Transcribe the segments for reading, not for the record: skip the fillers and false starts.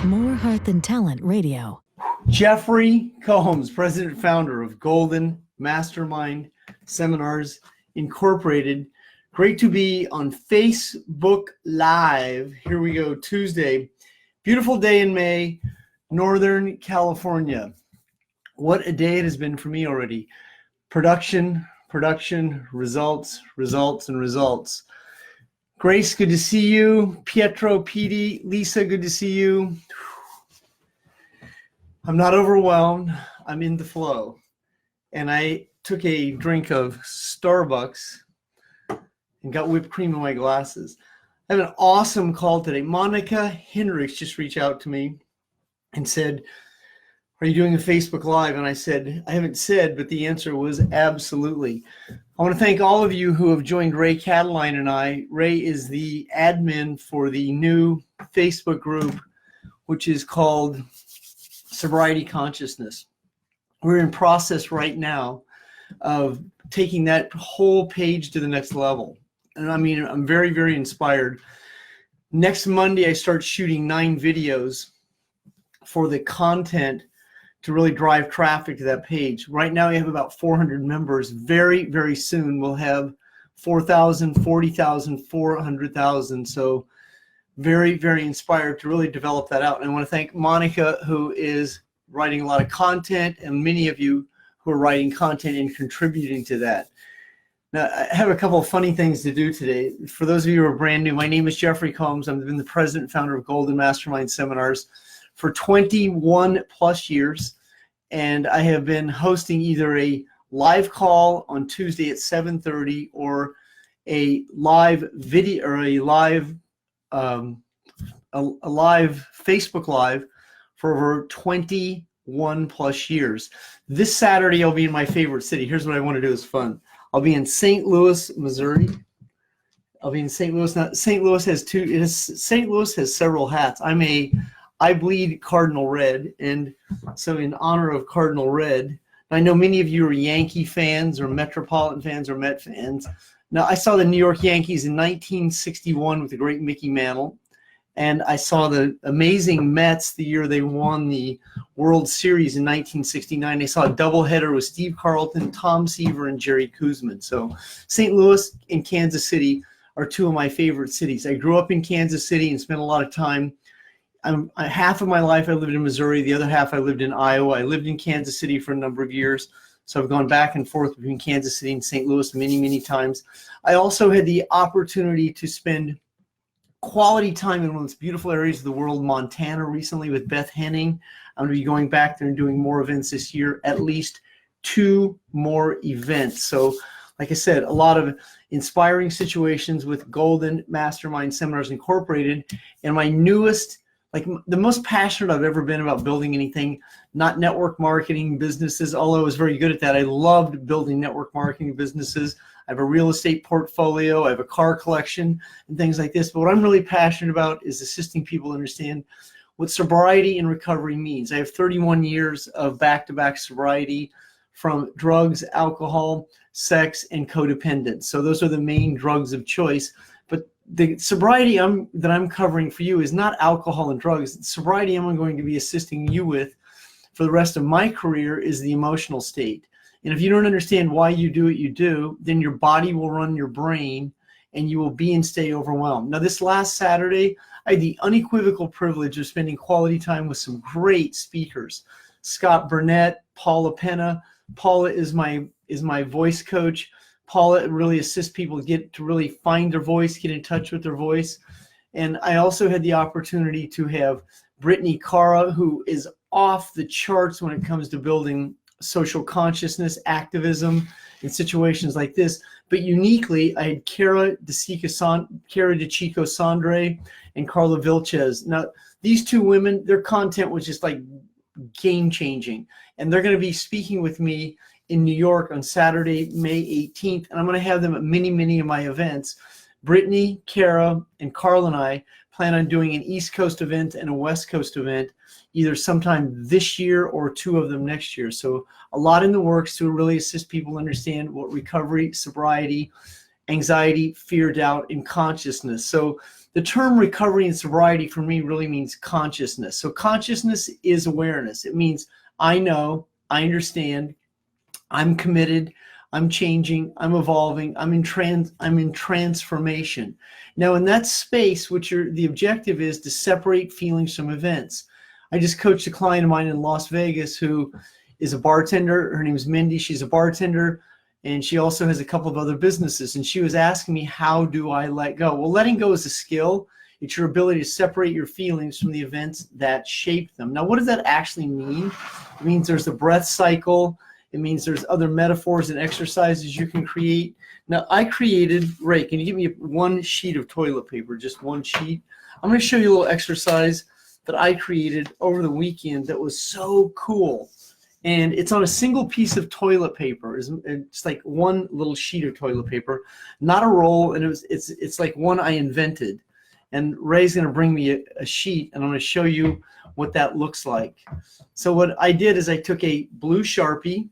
More Heart Than Talent Radio. Jeffery Combs, president and founder of Golden Mastermind Seminars Incorporated. Great to be on Facebook Live. Here we go, Tuesday. Beautiful day in May, Northern California. What a day it has been for me already. Production, results, and results. Grace, good to see you. Pietro, Petey, Lisa, good to see you. I'm not overwhelmed. I'm in the flow. And I took a drink of Starbucks and got whipped cream in my glasses. I have an awesome call today. Monica Hendricks just reached out to me and said, "Are you doing a Facebook Live?" And I said, I haven't said, but the answer was absolutely. I want to thank all of you who have joined Ray Cataline and I. Ray is the admin for the new Facebook group, which is called Sobriety Consciousness. We're in process right now of taking that whole page to the next level. And I mean, I'm very, very inspired. Next Monday, I start shooting 9 videos for the content to really drive traffic to that page. Right now, we have about 400 members. Very, very soon, we'll have 4,000, 40,000, 400,000. So very, very inspired to really develop that out. And I want to thank Monica, who is writing a lot of content, and many of you who are writing content and contributing to that. Now, I have a couple of funny things to do today. For those of you who are brand new, my name is Jeffery Combs. I've been the president and founder of Golden Mastermind Seminars for 21 plus years. And I have been hosting either a live call on Tuesday at 7:30 or a live video or a live Facebook Live for over 21 plus years. This Saturday, I'll be in my favorite city. Here's what I want to do is fun. I'll be in St. Louis, Missouri. I'll be in St. Louis. Now, St. Louis has several hats. I bleed Cardinal Red, and so in honor of Cardinal Red, I know many of you are Yankee fans or Metropolitan fans or Met fans. Now, I saw the New York Yankees in 1961 with the great Mickey Mantle, and I saw the amazing Mets the year they won the World Series in 1969. I saw a doubleheader with Steve Carlton, Tom Seaver, and Jerry Koosman. So St. Louis and Kansas City are two of my favorite cities. I grew up in Kansas City and spent a lot of time. Half of my life I lived in Missouri. The other half I lived in Iowa. I lived in Kansas City for a number of years. So I've gone back and forth between Kansas City and St. Louis many, many times. I also had the opportunity to spend quality time in one of those beautiful areas of the world, Montana, recently with Beth Henning. I'm going to be going back there and doing more events this year, at least 2 more events. So like I said, a lot of inspiring situations with Golden Mastermind Seminars Incorporated. And my newest, like the most passionate I've ever been about building anything, not network marketing businesses, although I was very good at that. I loved building network marketing businesses. I have a real estate portfolio. I have a car collection and things like this. But what I'm really passionate about is assisting people understand what sobriety and recovery means. I have 31 years of back-to-back sobriety from drugs, alcohol, sex, and codependence. So those are the main drugs of choice. But the sobriety that I'm covering for you is not alcohol and drugs. The sobriety I'm going to be assisting you with for the rest of my career is the emotional state. And if you don't understand why you do what you do, then your body will run your brain and you will be and stay overwhelmed. Now, this last Saturday, I had the unequivocal privilege of spending quality time with some great speakers. Scott Burnett, Paula Penna. Paula is my voice coach. Paula really assists people to really find their voice, get in touch with their voice. And I also had the opportunity to have Brittany Cara, who is off the charts when it comes to building social consciousness, activism in situations like this. But uniquely, I had Cara DeChico Sandre and Carla Vilches. Now, these 2 women, their content was just like game-changing. And they're going to be speaking with me in New York on Saturday, May 18th. And I'm going to have them at many, many of my events. Brittany, Cara, and Carl and I plan on doing an East Coast event and a West Coast event either sometime this year or 2 of them next year. So a lot in the works to really assist people understand what recovery, sobriety, anxiety, fear, doubt, and consciousness. So The term recovery and sobriety for me really means consciousness. So consciousness is awareness. It means I know, I understand, I'm committed, I'm changing, I'm evolving, I'm in transformation. Now in that space, the objective is to separate feelings from events. I just coached a client of mine in Las Vegas who is a bartender. Her name is Mindy. She's a bartender, and she also has a couple of other businesses. And she was asking me, how do I let go? Well, letting go is a skill. It's your ability to separate your feelings from the events that shape them. Now, what does that actually mean? It means there's a breath cycle. It means there's other metaphors and exercises you can create. Now, I created, Ray, can you give me one sheet of toilet paper, just one sheet? I'm going to show you a little exercise that I created over the weekend that was so cool. And it's on a single piece of toilet paper. It's like one little sheet of toilet paper, not a roll, and it's like one I invented. And Ray's going to bring me a sheet, and I'm going to show you what that looks like. So what I did is I took a blue Sharpie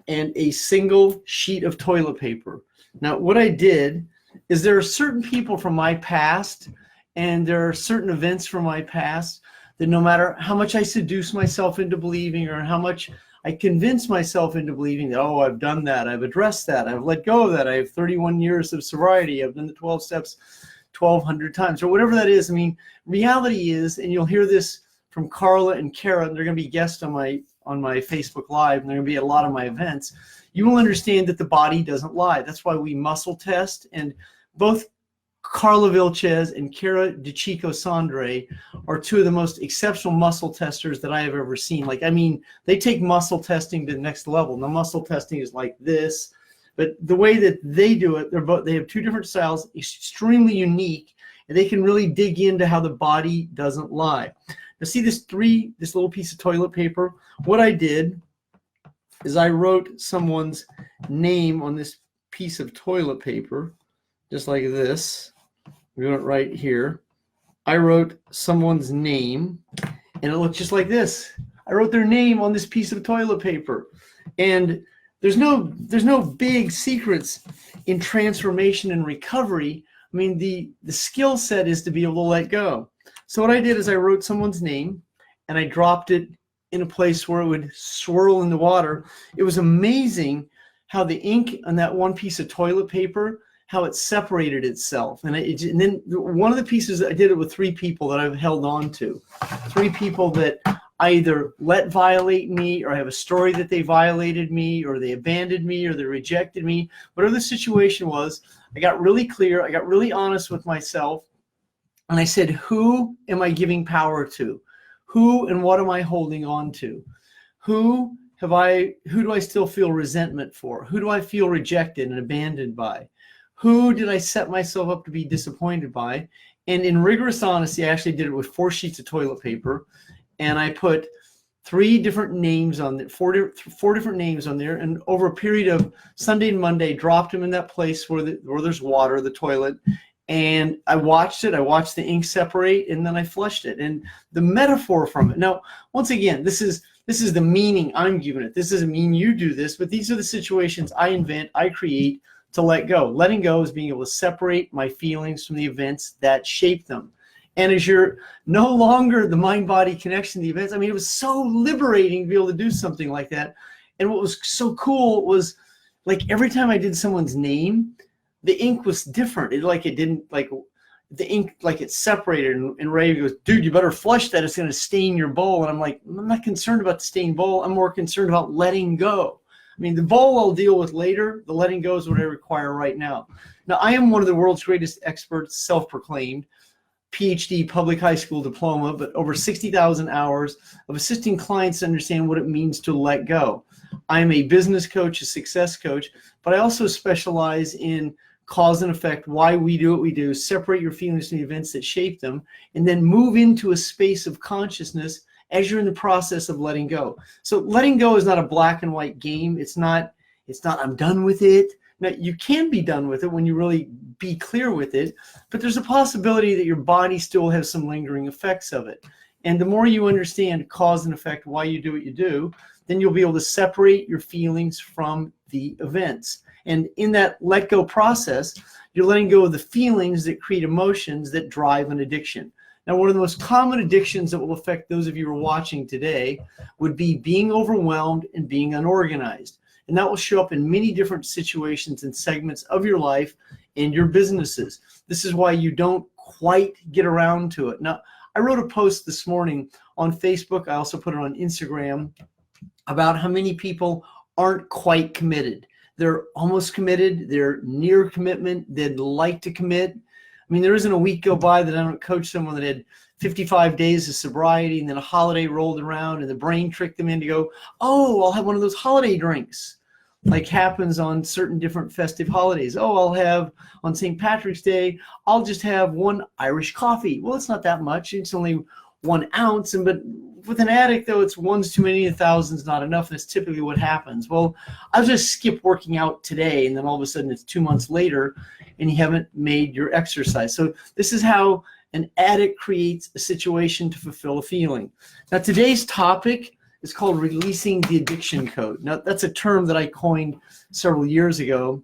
and a single sheet of toilet paper. Now, what I did is there are certain people from my past, and there are certain events from my past that no matter how much I seduce myself into believing or how much I convince myself into believing that, oh, I've done that, I've addressed that, I've let go of that, I have 31 years of sobriety, I've done the 12 steps 1,200 times, or whatever that is. I mean, reality is, and you'll hear this from Carla and Kara, and they're going to be guests on my Facebook Live, and they're going to be at a lot of my events. You will understand that the body doesn't lie. That's why we muscle test, and both Carla Vilches and Kara DeChico Sandre are two of the most exceptional muscle testers that I have ever seen. Like, I mean, they take muscle testing to the next level. Now, muscle testing is like this, but the way that they do it, they have two different styles, extremely unique, and they can really dig into how the body doesn't lie. Now, see this little piece of toilet paper? What I did is I wrote someone's name on this piece of toilet paper, just like this. We're doing it right here. I wrote someone's name, and it looked just like this. I wrote their name on this piece of toilet paper. And there's no big secrets in transformation and recovery. I mean, the skill set is to be able to let go. So what I did is I wrote someone's name, and I dropped it in a place where it would swirl in the water. It was amazing how the ink on that one piece of toilet paper, how it separated itself. And then one of the pieces, I did it with 3 people that I've held on to. 3 people that either let violate me, or I have a story that they violated me, or they abandoned me, or they rejected me. Whatever the situation was, I got really clear. I got really honest with myself. And I said, who am I giving power to? Who and what am I holding on to? Who do I still feel resentment for? Who do I feel rejected and abandoned by? Who did I set myself up to be disappointed by? And in rigorous honesty, I actually did it with 4 sheets of toilet paper, and I put 3 different names on it, 4 different names on there, and over a period of Sunday and Monday, dropped them in that place where there's water, the toilet, and I watched it. I watched the ink separate, and then I flushed it. And the metaphor from it. Now, once again, this is the meaning I'm giving it. This doesn't mean you do this, but these are the situations I invent, I create to let go. Letting go is being able to separate my feelings from the events that shape them. And as you're no longer the mind-body connection to the events, I mean, it was so liberating to be able to do something like that. And what was so cool was, like, every time I did someone's name, the ink was different. The ink, like, it separated. And Ray goes, dude, you better flush that. It's going to stain your bowl. And I'm like, I'm not concerned about the stained bowl. I'm more concerned about letting go. I mean, the bowl I'll deal with later. The letting go is what I require right now. Now, I am one of the world's greatest experts, self-proclaimed, PhD, public high school diploma, but over 60,000 hours of assisting clients to understand what it means to let go. I am a business coach, a success coach, but I also specialize in cause and effect, why we do what we do, separate your feelings from the events that shape them, and then move into a space of consciousness as you're in the process of letting go. So letting go is not a black and white game. It's not I'm done with it. Now, you can be done with it when you really be clear with it, but there's a possibility that your body still has some lingering effects of it. And the more you understand cause and effect, why you do what you do, then you'll be able to separate your feelings from the events. And in that let go process, you're letting go of the feelings that create emotions that drive an addiction. Now, one of the most common addictions that will affect those of you who are watching today would be being overwhelmed and being unorganized. And that will show up in many different situations and segments of your life and your businesses. This is why you don't quite get around to it. Now, I wrote a post this morning on Facebook. I also put it on Instagram about how many people aren't quite committed. They're almost committed. They're near commitment. They'd like to commit. I mean, there isn't a week go by that I don't coach someone that had 55 days of sobriety and then a holiday rolled around and the brain tricked them in to go, oh, I'll have one of those holiday drinks, like happens on certain different festive holidays. Oh, I'll have on St. Patrick's Day, I'll just have one Irish coffee. Well, it's not that much. It's only 1 ounce. But with an addict, though, it's one's too many, 1,000's not enough. And it's typically what happens. Well, I'll just skip working out today. And then all of a sudden it's 2 months later and you haven't made your exercise. So this is how an addict creates a situation to fulfill a feeling. Now, today's topic is called releasing the addiction code. Now, that's a term that I coined several years ago.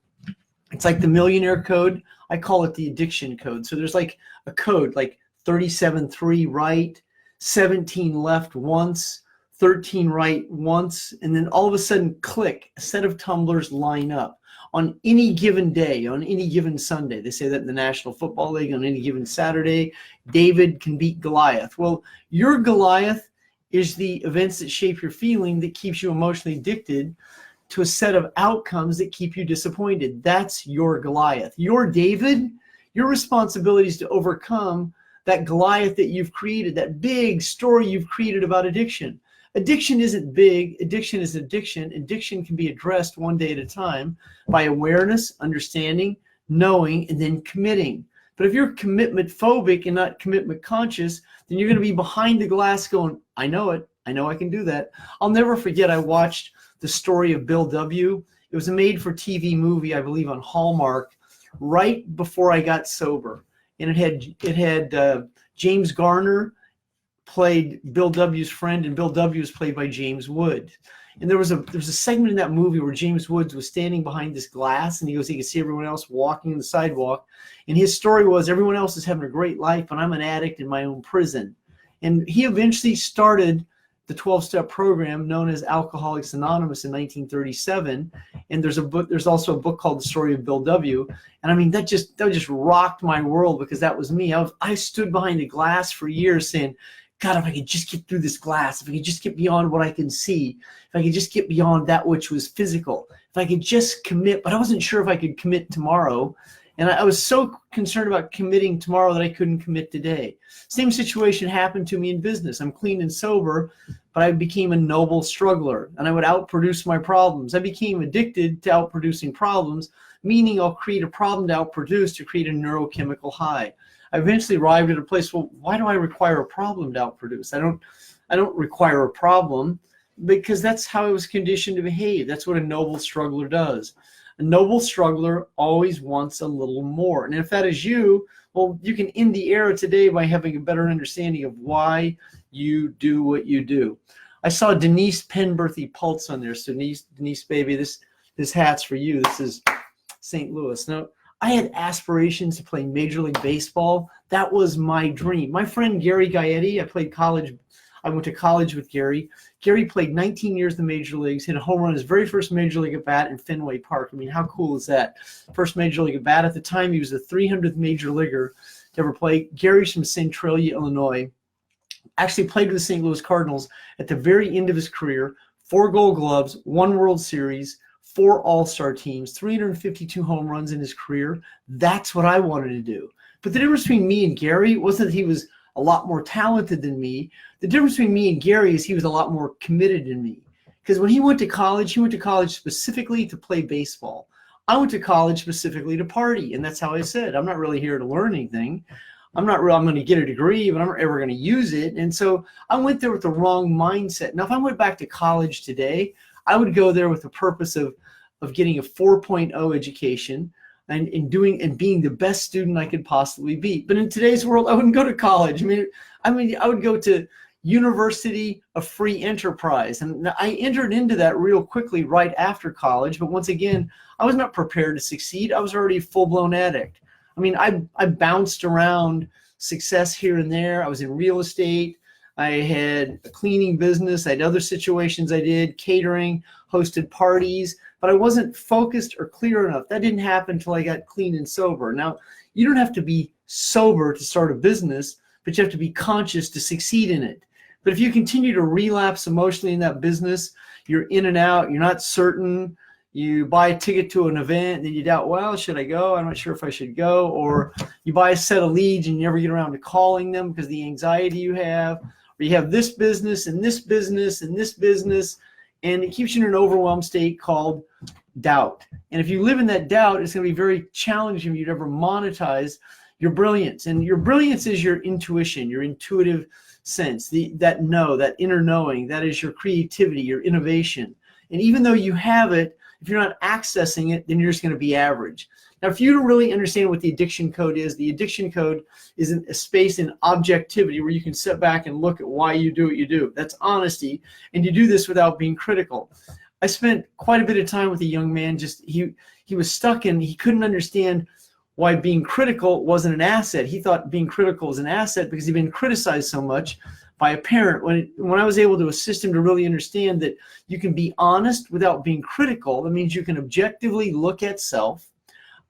It's like the millionaire code. I call it the addiction code. So there's like a code, like 37-3 right, 17 left once, 13 right once, and then all of a sudden, click, a set of tumblers line up. On any given day, on any given Sunday, they say that in the National Football League, on any given Saturday, David can beat Goliath. Well, your Goliath is the events that shape your feeling that keeps you emotionally addicted to a set of outcomes that keep you disappointed. That's your Goliath. Your David, your responsibility is to overcome that Goliath that you've created, that big story you've created about addiction. Addiction isn't big. Addiction is addiction. Addiction can be addressed one day at a time by awareness, understanding, knowing, and then committing. But if you're commitment phobic and not commitment conscious, then you're going to be behind the glass going, I know it. I know I can do that. I'll never forget, I watched the story of Bill W. It was a made-for-TV movie, I believe, on Hallmark, right before I got sober. And it had James Garner played Bill W.'s friend, and Bill W. was played by James Wood. And there was a segment in that movie where James Woods was standing behind this glass, and he could see everyone else walking on the sidewalk. And his story was, everyone else is having a great life, and I'm an addict in my own prison. And he eventually started the 12-step program known as Alcoholics Anonymous in 1937. And there's also a book called The Story of Bill W. And I mean, that just rocked my world, because that was me. I stood behind a glass for years saying, God, if I could just get through this glass, if I could just get beyond what I can see, if I could just get beyond that which was physical, if I could just commit, but I wasn't sure if I could commit tomorrow. And I was so concerned about committing tomorrow that I couldn't commit today. Same situation happened to me in business. I'm clean and sober, but I became a noble struggler, and I would outproduce my problems. I became addicted to outproducing problems, meaning I'll create a problem to outproduce to create a neurochemical high. I eventually arrived at a place, well, why do I require a problem to outproduce? I don't require a problem, because that's how I was conditioned to behave. That's what a noble struggler does. A noble struggler always wants a little more. And if that is you, well, you can end the era today by having a better understanding of why you do what you do. I saw Denise Penberthy Pulse on there. So Denise, baby, this hat's for you. This is St. Louis. Now, I had aspirations to play Major League Baseball. That was my dream. My friend Gary Gaetti, I went to college with Gary. Gary played 19 years in the major leagues, hit a home run his very first major league at bat in Fenway Park. I mean, how cool is that? First major league at bat. At the time, he was the 300th major leaguer to ever play. Gary's from Centralia, Illinois. Actually played with the St. Louis Cardinals at the very end of his career. 4 Gold Gloves, 1 World Series, 4 All-Star teams, 352 home runs in his career. That's what I wanted to do. But the difference between me and Gary wasn't that he was a lot more talented than me. The difference between me and Gary is he was a lot more committed than me. Because when he went to college specifically to play baseball. I went to college specifically to party. And that's how I said, I'm not really here to learn anything. I'm going to get a degree, but I'm not ever going to use it. And so I went there with the wrong mindset. Now, if I went back to college today, I would go there with the purpose of getting a 4.0 education and being the best student I could possibly be. But in today's world, I wouldn't go to college. I mean, I would go to University of Free Enterprise. And I entered into that real quickly right after college. But once again, I was not prepared to succeed. I was already a full-blown addict. I mean, I bounced around success here and there. I was in real estate. I had a cleaning business. I had other situations I did, catering, hosted parties, but I wasn't focused or clear enough. That didn't happen until I got clean and sober. Now, you don't have to be sober to start a business, but you have to be conscious to succeed in it. But if you continue to relapse emotionally in that business, you're in and out, you're not certain, you buy a ticket to an event, then you doubt, well, should I go? I'm not sure if I should go. Or you buy a set of leads and you never get around to calling them because of the anxiety you have. Or you have this business and this business and this business, and it keeps you in an overwhelmed state called doubt. And if you live in that doubt, it's going to be very challenging for you to ever monetize your brilliance. And your brilliance is your intuition, your intuitive sense, that inner knowing, that is your creativity, your innovation. And even though you have it, if you're not accessing it, then you're just going to be average. Now, if you really understand what the addiction code is, the addiction code is a space in objectivity where you can sit back and look at why you do what you do. That's honesty, and you do this without being critical. I spent quite a bit of time with a young man, he was stuck and he couldn't understand why being critical wasn't an asset. He thought being critical was an asset because he'd been criticized so much by a parent. When I was able to assist him to really understand that you can be honest without being critical, that means you can objectively look at self,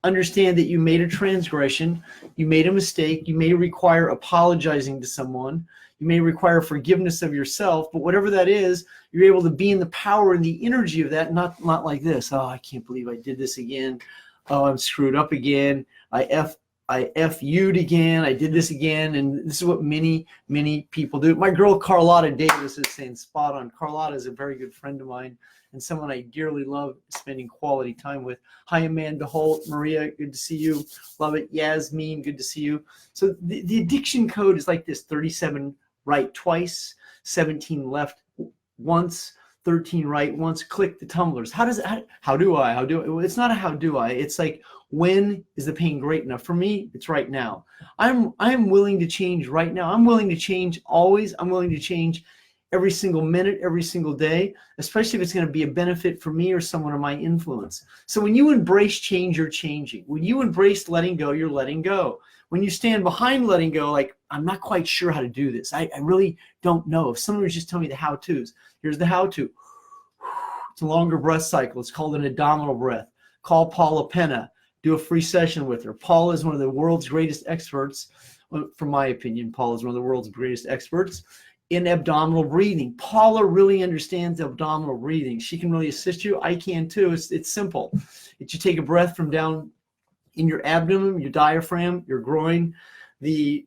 understand that you made a transgression, you made a mistake, you may require apologizing to someone, you may require forgiveness of yourself, but whatever that is, you're able to be in the power and the energy of that, not like this. Oh, I can't believe I did this again. Oh, I'm screwed up again. I F you'd again. I did this again. And this is what many, many people do. My girl, Carlotta Davis, is saying spot on. Carlotta is a very good friend of mine and someone I dearly love spending quality time with. Hi, Amanda Holt. Maria, good to see you. Love it. Yasmin, good to see you. So the addiction code is like this: 37 right twice, 17 left once, 13 right once. Click the tumblers. How do I? Well, it's not a how do I. It's like, when is the pain great enough? For me, it's right now. I'm willing to change right now. I'm willing to change always. I'm willing to change every single minute, every single day, especially if it's going to be a benefit for me or someone of my influence. So when you embrace change, you're changing. When you embrace letting go, you're letting go. When you stand behind letting go, like, I'm not quite sure how to do this. I really don't know. If someone was just telling me the how-tos, here's the how-to. It's a longer breath cycle. It's called an abdominal breath. Call Paula Penna. Do a free session with her. Paula is one of the world's greatest experts. From my opinion, Paula is one of the world's greatest experts in abdominal breathing. Paula really understands abdominal breathing. She can really assist you. I can too. It's simple. You take a breath from down in your abdomen, your diaphragm, your groin, in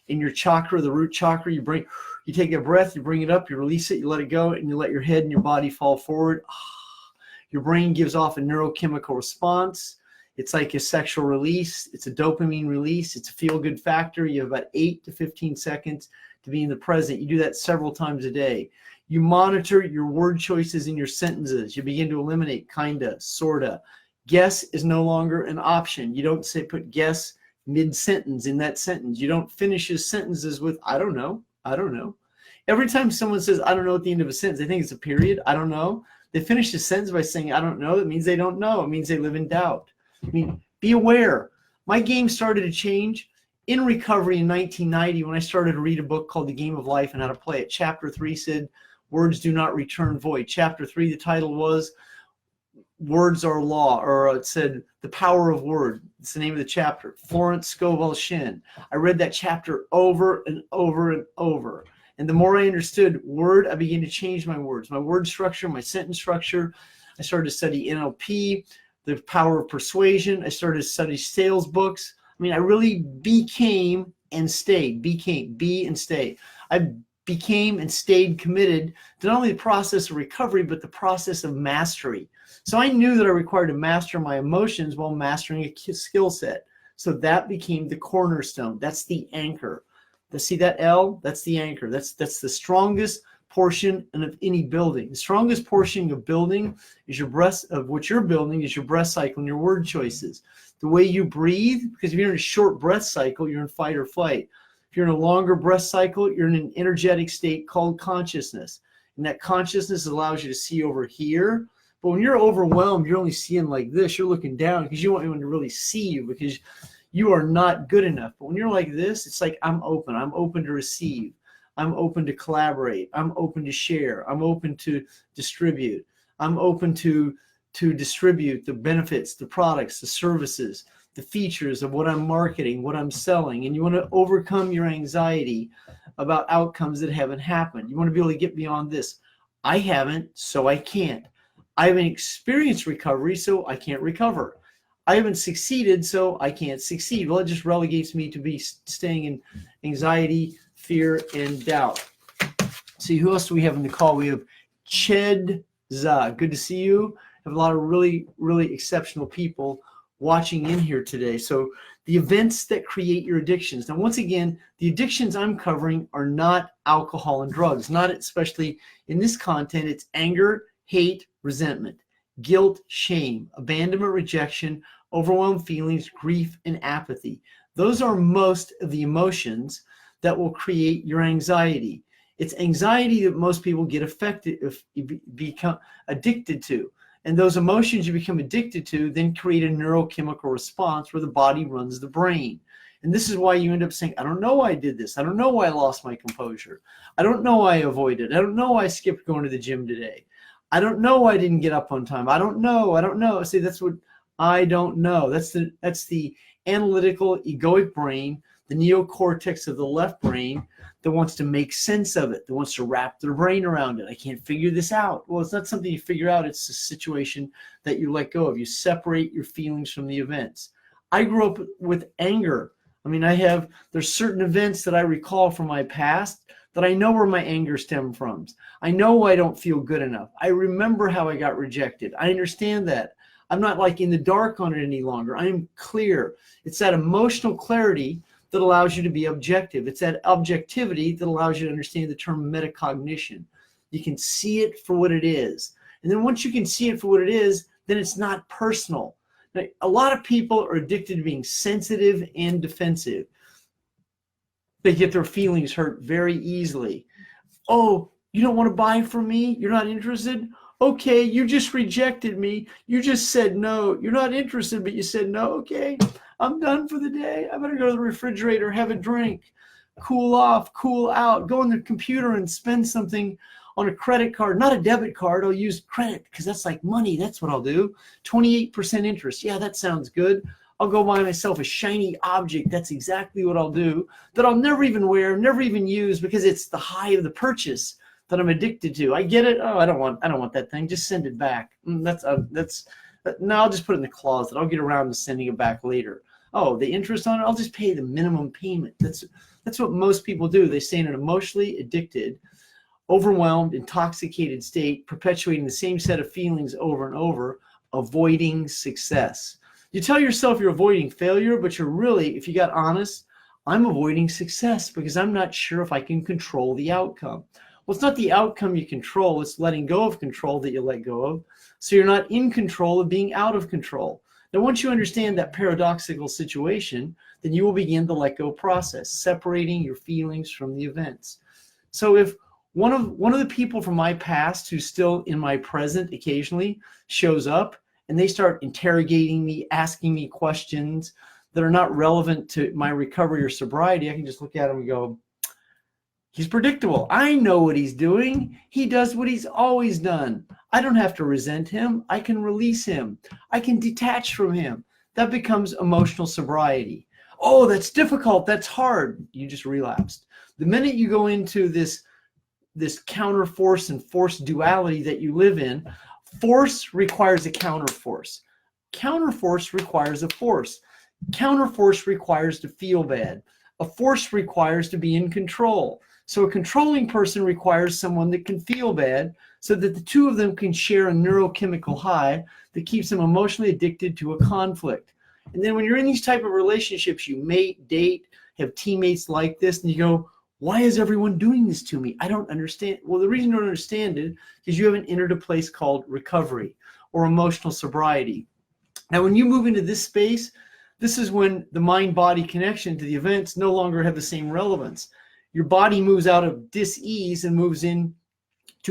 your chakra, the root chakra. You take a breath, you bring it up, you release it, you let it go, and you let your head and your body fall forward. Your brain gives off a neurochemical response. It's like a sexual release. It's a dopamine release. It's a feel-good factor. You have about 8 to 15 seconds to be in the present. You do that several times a day. You monitor your word choices in your sentences. You begin to eliminate kinda, sorta. Guess is no longer an option. You don't put guess mid-sentence in that sentence. You don't finish your sentences with, I don't know, I don't know. Every time someone says, I don't know at the end of a sentence, they think it's a period, I don't know. They finish the sentence by saying, I don't know. That means they don't know. It means they live in doubt. I mean, be aware. My game started to change in recovery in 1990 when I started to read a book called The Game of Life and How to Play It. Chapter 3 said, words do not return void. Chapter 3, the title was Words Are Law, or it said The Power of Word. It's the name of the chapter. Florence Scovel Shinn. I read that chapter over and over and over. And the more I understood word, I began to change my words, my word structure, my sentence structure. I started to study NLP, the power of persuasion. I started to study sales books. I mean, I really became and stayed, be and stay. I became and stayed committed to not only the process of recovery, but the process of mastery. So I knew that I required to master my emotions while mastering a skill set. So that became the cornerstone. That's the anchor. See that L? That's the anchor. That's the strongest portion of any building. The strongest portion of building is your breath, of what you're building is your breath cycle and your word choices. The way you breathe, because if you're in a short breath cycle, you're in fight or flight. If you're in a longer breath cycle, you're in an energetic state called consciousness. And that consciousness allows you to see over here. But when you're overwhelmed, you're only seeing like this. You're looking down because you want anyone to really see you because you are not good enough. But when you're like this, it's like I'm open. I'm open to receive. I'm open to collaborate. I'm open to share. I'm open to distribute. I'm open to distribute the benefits, the products, the services, the features of what I'm marketing, what I'm selling. And you want to overcome your anxiety about outcomes that haven't happened. You want to be able to get beyond this. I haven't, so I can't. I haven't experienced recovery, so I can't recover. I haven't succeeded, so I can't succeed. Well, it just relegates me to be staying in anxiety, fear, and doubt. See, who else do we have in the call? We have Chedza. Good to see you. Have a lot of really, really exceptional people watching in here today. So the events that create your addictions. Now, once again, the addictions I'm covering are not alcohol and drugs, not especially in this content. It's anger, hate, resentment, guilt, shame, abandonment, rejection, overwhelmed feelings, grief, and apathy. Those are most of the emotions that will create your anxiety. It's anxiety that most people get affected, if you become addicted to. And those emotions you become addicted to then create a neurochemical response where the body runs the brain. And this is why you end up saying, I don't know why I did this. I don't know why I lost my composure. I don't know why I avoided. I don't know why I skipped going to the gym today. I don't know why I didn't get up on time. I don't know. See, that's what I don't know. That's the analytical, egoic brain, the neocortex of the left brain that wants to make sense of it, that wants to wrap their brain around it. I can't figure this out. Well, it's not something you figure out. It's a situation that you let go of. You separate your feelings from the events. I grew up with anger. I mean, there's certain events that I recall from my past that I know where my anger stemmed from. I know I don't feel good enough. I remember how I got rejected. I understand that. I'm not like in the dark on it any longer. I am clear. It's that emotional clarity that allows you to be objective. It's that objectivity that allows you to understand the term metacognition. You can see it for what it is. And then once you can see it for what it is, then it's not personal. Now, a lot of people are addicted to being sensitive and defensive. They get their feelings hurt very easily. Oh, you don't want to buy from me? You're not interested? Okay, you just rejected me. You just said no. You're not interested, but you said no. Okay, I'm done for the day. I better go to the refrigerator, have a drink, cool off, cool out, go on the computer and spend something on a credit card, not a debit card. I'll use credit because that's like money. That's what I'll do. 28% interest. Yeah, that sounds good. I'll go buy myself a shiny object. That's exactly what I'll do, that I'll never even wear, never even use, because it's the high of the purchase that I'm addicted to. I get it. Oh, I don't want that thing. Just send it back. No, I'll just put it in the closet. I'll get around to sending it back later. Oh, the interest on it, I'll just pay the minimum payment. That's what most people do. They stay in an emotionally addicted, overwhelmed, intoxicated state, perpetuating the same set of feelings over and over, avoiding success. You tell yourself you're avoiding failure, but you're really, if you got honest, I'm avoiding success because I'm not sure if I can control the outcome. Well, it's not the outcome you control. It's letting go of control that you let go of. So you're not in control of being out of control. Now, once you understand that paradoxical situation, then you will begin the let go process, separating your feelings from the events. So if one of the people from my past who's still in my present occasionally shows up and they start interrogating me, asking me questions that are not relevant to my recovery or sobriety, I can just look at him and go, he's predictable. I know what he's doing. He does what he's always done. I don't have to resent him. I can release him. I can detach from him. That becomes emotional sobriety. Oh, that's difficult. That's hard. You just relapsed. The minute you go into this counter force and force duality that you live in, force requires a counter force. Counter force requires a force. Counter force requires to feel bad. A force requires to be in control. So a controlling person requires someone that can feel bad so that the two of them can share a neurochemical high that keeps them emotionally addicted to a conflict. And then when you're in these type of relationships, you mate, date, have teammates like this, and you go, why is everyone doing this to me? I don't understand. Well, the reason you don't understand it is you haven't entered a place called recovery or emotional sobriety. Now, when you move into this space, This is when the mind-body connection to the events no longer have the same relevance. Your body moves out of dis-ease and moves into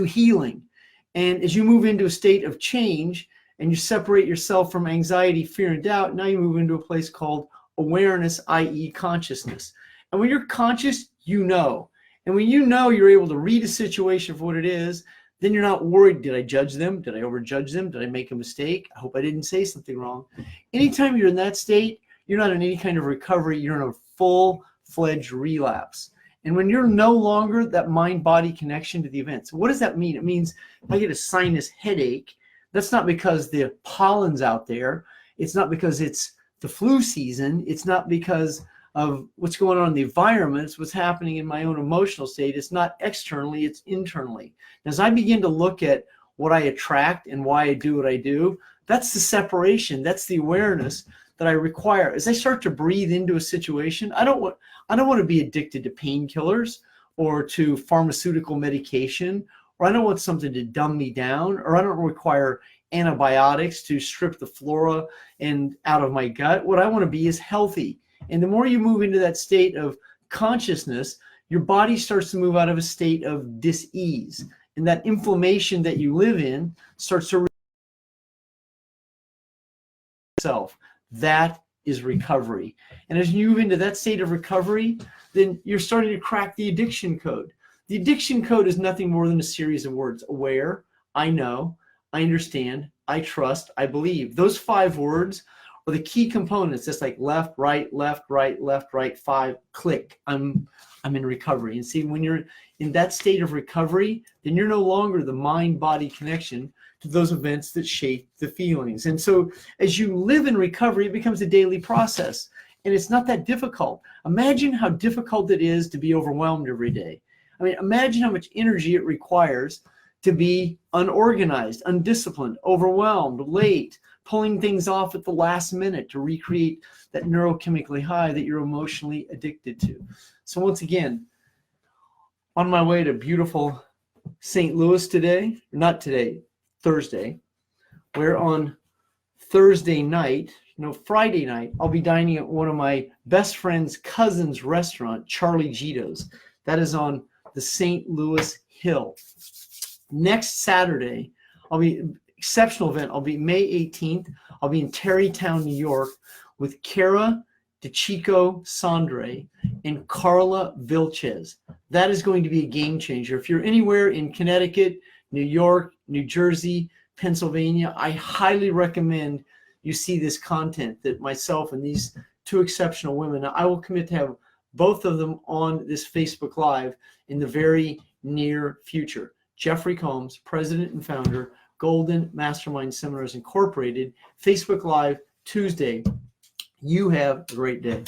healing. And as you move into a state of change and you separate yourself from anxiety, fear, and doubt, now you move into a place called awareness, i.e. consciousness. And when you're conscious, you know. And when you know, you're able to read a situation for what it is. Then you're not worried, did I judge them? Did I overjudge them? Did I make a mistake? I hope I didn't say something wrong. Anytime you're in that state, you're not in any kind of recovery. You're in a full-fledged relapse. And when you're no longer that mind-body connection to the events, what does that mean? It means if I get a sinus headache, that's not because the pollen's out there. It's not because it's the flu season. It's not because of what's going on in the environment. It's what's happening in my own emotional state. It's not externally, it's internally. As I begin to look at what I attract and why I do what I do, that's the separation. That's the awareness that I require. As I start to breathe into a situation, I don't want to be addicted to painkillers or to pharmaceutical medication, or I don't want something to dumb me down, or I don't require antibiotics to strip the flora and out of my gut. What I want to be is healthy. And the more you move into that state of consciousness, your body starts to move out of a state of dis-ease. And that inflammation that you live in starts to itself. That is recovery. And as you move into that state of recovery, then you're starting to crack the addiction code. The addiction code is nothing more than a series of words. Aware, I know, I understand, I trust, I believe. Those 5 words are the key components. It's like left, right, left, right, left, right, 5, click. I'm in recovery. And see, when you're in that state of recovery, then you're no longer the mind-body connection to those events that shape the feelings. And so as you live in recovery, it becomes a daily process. And it's not that difficult. Imagine how difficult it is to be overwhelmed every day. I mean, imagine how much energy it requires to be unorganized, undisciplined, overwhelmed, late, pulling things off at the last minute to recreate that neurochemically high that you're emotionally addicted to. So once again, on my way to beautiful St. Louis today, not today, Thursday, where on Thursday night, Friday night, I'll be dining at one of my best friend's cousin's restaurant, Charlie Gito's. That is on the St. Louis Hill. Next Saturday, exceptional event. I'll be May 18th. I'll be in Tarrytown, New York with Cara DeChico Sandre and Carla Vilches. That is going to be a game changer. If you're anywhere in Connecticut, New York, New Jersey, Pennsylvania, I highly recommend you see this content that myself and these 2 exceptional women, I will commit to have both of them on this Facebook Live in the very near future. Jeffery Combs, president and founder, Golden Mastermind Seminars Incorporated, Facebook Live Tuesday. You have a great day.